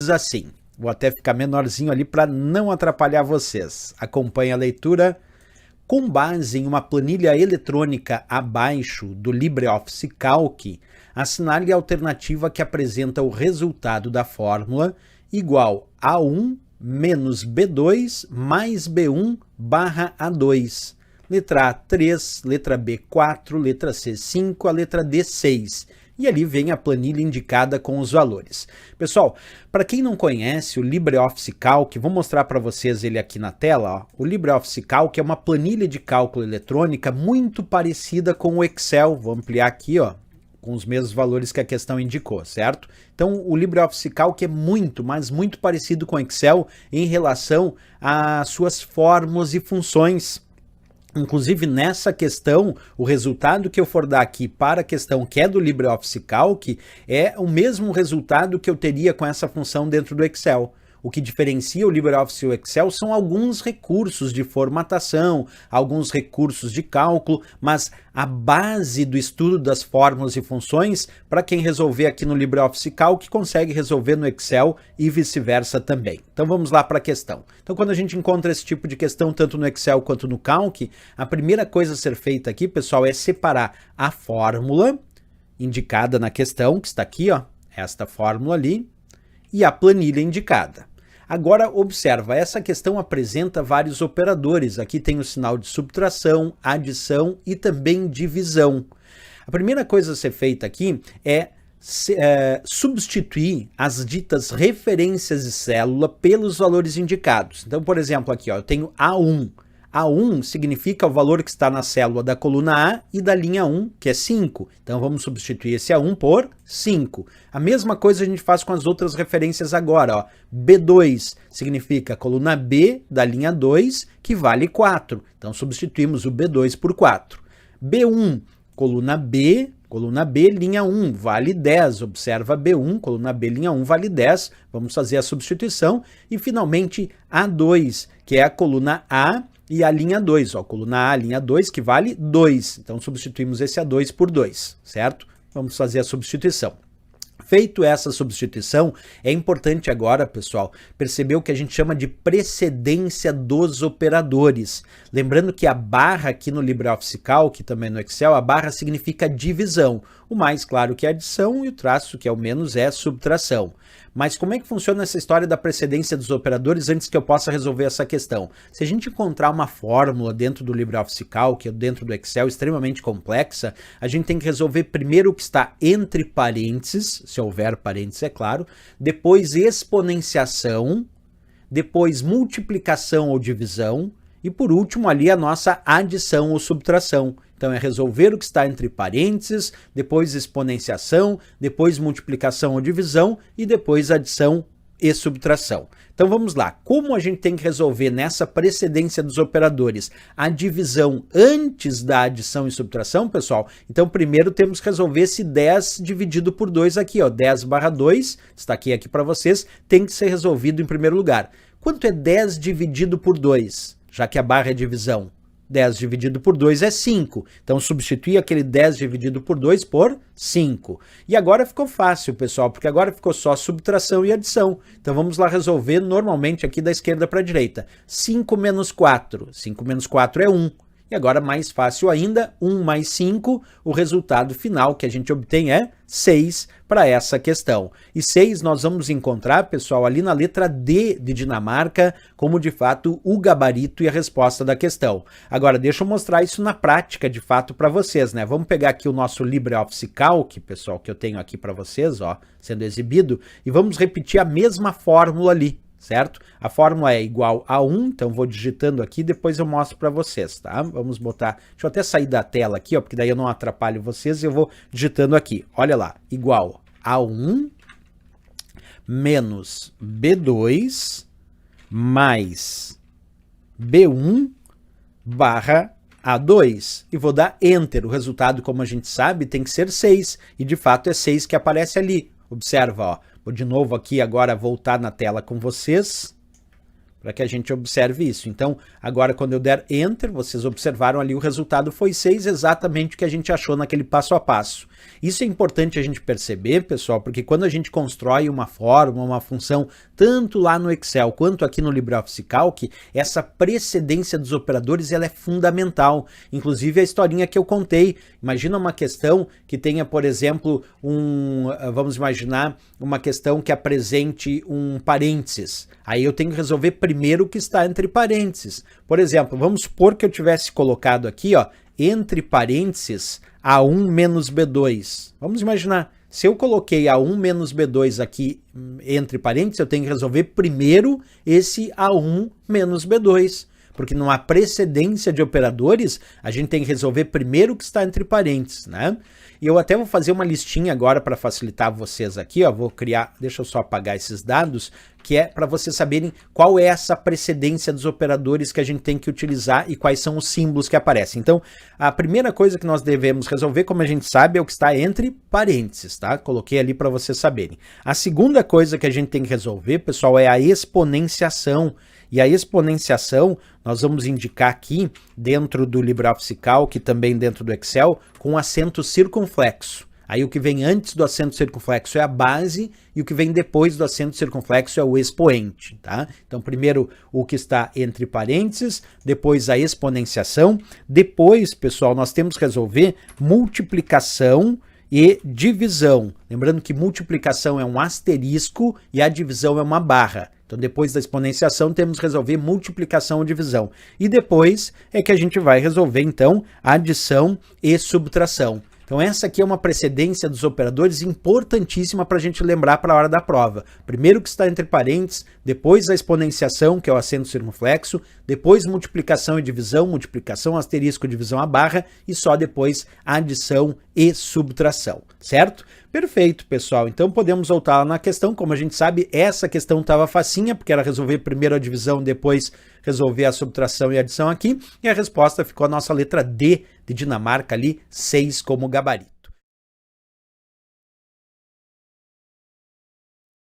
diz assim. Vou até ficar menorzinho ali para não atrapalhar vocês. Acompanhe a leitura. Com base em uma planilha eletrônica abaixo do LibreOffice Calc, assinale a alternativa que apresenta o resultado da fórmula igual a A1 menos B2 mais B1 barra A2. Letra A, 3, letra B, 4, letra C, 5, a letra D, 6. E ali vem a planilha indicada com os valores. Pessoal, para quem não conhece o LibreOffice Calc, vou mostrar para vocês ele aqui na tela. Ó. O LibreOffice Calc é uma planilha de cálculo eletrônica muito parecida com o Excel. Vou ampliar aqui, ó, com os mesmos valores que a questão indicou, certo? Então, o LibreOffice Calc é muito, mas muito parecido com o Excel em relação às suas fórmulas e funções. Inclusive, nessa questão, o resultado que eu for dar aqui para a questão que é do LibreOffice Calc é o mesmo resultado que eu teria com essa função dentro do Excel. O que diferencia o LibreOffice e o Excel são alguns recursos de formatação, alguns recursos de cálculo, mas a base do estudo das fórmulas e funções, para quem resolver aqui no LibreOffice Calc, consegue resolver no Excel e vice-versa também. Então vamos lá para a questão. Então quando a gente encontra esse tipo de questão, tanto no Excel quanto no Calc, a primeira coisa a ser feita aqui, pessoal, é separar a fórmula indicada na questão, que está aqui, ó, esta fórmula ali, e a planilha indicada. Agora observa, essa questão apresenta vários operadores. Aqui tem o sinal de subtração, adição e também divisão. A primeira coisa a ser feita aqui é substituir as ditas referências de célula pelos valores indicados. Então, por exemplo, aqui ó, eu tenho A1. A1 significa o valor que está na célula da coluna A e da linha 1, que é 5. Então vamos substituir esse A1 por 5. A mesma coisa a gente faz com as outras referências agora. Ó. B2 significa a coluna B da linha 2, que vale 4. Então substituímos o B2 por 4. B1, coluna B, linha 1, vale 10. Observa B1, coluna B, linha 1, vale 10. Vamos fazer a substituição. E finalmente A2, que é a coluna A, e a linha 2, ó, coluna A, linha 2, que vale 2. Então, substituímos esse A2 por 2, certo? Vamos fazer a substituição. Feito essa substituição, é importante agora, pessoal, perceber o que a gente chama de precedência dos operadores. Lembrando que a barra aqui no LibreOffice Calc, também no Excel, a barra significa divisão. O mais, claro, que é adição e o traço, que é o menos, é subtração. Mas como é que funciona essa história da precedência dos operadores antes que eu possa resolver essa questão? Se a gente encontrar uma fórmula dentro do LibreOffice Calc ou dentro do Excel extremamente complexa, a gente tem que resolver primeiro o que está entre parênteses, se houver parênteses, é claro, depois exponenciação, depois multiplicação ou divisão e por último ali a nossa adição ou subtração. Então é resolver o que está entre parênteses, depois exponenciação, depois multiplicação ou divisão e depois adição e subtração. Então vamos lá, como a gente tem que resolver nessa precedência dos operadores a divisão antes da adição e subtração, pessoal? Então primeiro temos que resolver esse 10 dividido por 2 aqui, ó, 10 barra 2, está aqui para vocês, tem que ser resolvido em primeiro lugar. Quanto é 10 dividido por 2? Já que a barra é divisão. 10 dividido por 2 é 5. Então, substitui aquele 10 dividido por 2 por 5. E agora ficou fácil, pessoal, porque agora ficou só subtração e adição. Então, vamos lá resolver normalmente aqui da esquerda para a direita. 5 menos 4. 5 menos 4 é 1. E agora, mais fácil ainda, 1 mais 5, o resultado final que a gente obtém é 6 para essa questão. E 6 nós vamos encontrar, pessoal, ali na letra D de Dinamarca, como de fato o gabarito e a resposta da questão. Agora, deixa eu mostrar isso na prática, de fato, para vocês, né? Vamos pegar aqui o nosso LibreOffice Calc, pessoal, que eu tenho aqui para vocês, ó, sendo exibido, e vamos repetir a mesma fórmula ali. Certo? A fórmula é igual a 1, então vou digitando aqui, depois eu mostro para vocês, tá? Vamos botar, deixa eu até sair da tela aqui, ó, porque daí eu não atrapalho vocês e eu vou digitando aqui. Olha lá, igual a 1 menos B2 mais B1 barra A2. E vou dar Enter. O resultado, como a gente sabe, tem que ser 6. E de fato é 6 que aparece ali. Observa, ó. Vou de novo aqui agora voltar na tela com vocês, para que a gente observe isso. Então, agora quando eu der Enter, vocês observaram ali o resultado foi 6, exatamente o que a gente achou naquele passo a passo. Isso é importante a gente perceber, pessoal, porque quando a gente constrói uma fórmula, uma função, tanto lá no Excel quanto aqui no LibreOffice Calc, essa precedência dos operadores ela é fundamental. Inclusive a historinha que eu contei, imagina uma questão que tenha, por exemplo, vamos imaginar uma questão que apresente um parênteses. Aí eu tenho que resolver primeiro o que está entre parênteses. Por exemplo, vamos supor que eu tivesse colocado aqui, ó, entre parênteses, A1 menos B2. Vamos imaginar, se eu coloquei A1 menos B2 aqui entre parênteses, eu tenho que resolver primeiro esse A1 menos B2. Porque numa precedência de operadores, a gente tem que resolver primeiro o que está entre parênteses, né? E eu até vou fazer uma listinha agora para facilitar vocês aqui, ó, vou criar, deixa eu só apagar esses dados, que é para vocês saberem qual é essa precedência dos operadores que a gente tem que utilizar e quais são os símbolos que aparecem. Então, a primeira coisa que nós devemos resolver, como a gente sabe, é o que está entre parênteses, tá? Coloquei ali para vocês saberem. A segunda coisa que a gente tem que resolver, pessoal, é a exponenciação. E a exponenciação, nós vamos indicar aqui, dentro do LibreOffice Calc, também dentro do Excel, com acento circunflexo. Aí o que vem antes do acento circunflexo é a base e o que vem depois do acento circunflexo é o expoente, tá? Então, primeiro o que está entre parênteses, depois a exponenciação, depois, pessoal, nós temos que resolver multiplicação e divisão. Lembrando que multiplicação é um asterisco e a divisão é uma barra. Então, depois da exponenciação, temos que resolver multiplicação ou divisão. E depois é que a gente vai resolver, então, adição e subtração. Então, essa aqui é uma precedência dos operadores importantíssima para a gente lembrar para a hora da prova. Primeiro o que está entre parênteses, depois a exponenciação, que é o acento circunflexo, depois multiplicação e divisão, multiplicação, asterisco, divisão, a barra, e só depois adição e subtração, certo? Perfeito, pessoal. Então podemos voltar lá na questão. Como a gente sabe, essa questão estava facinha, porque era resolver primeiro a divisão, depois resolver a subtração e a adição aqui. E a resposta ficou a nossa letra D de Dinamarca ali, 6 como gabarito.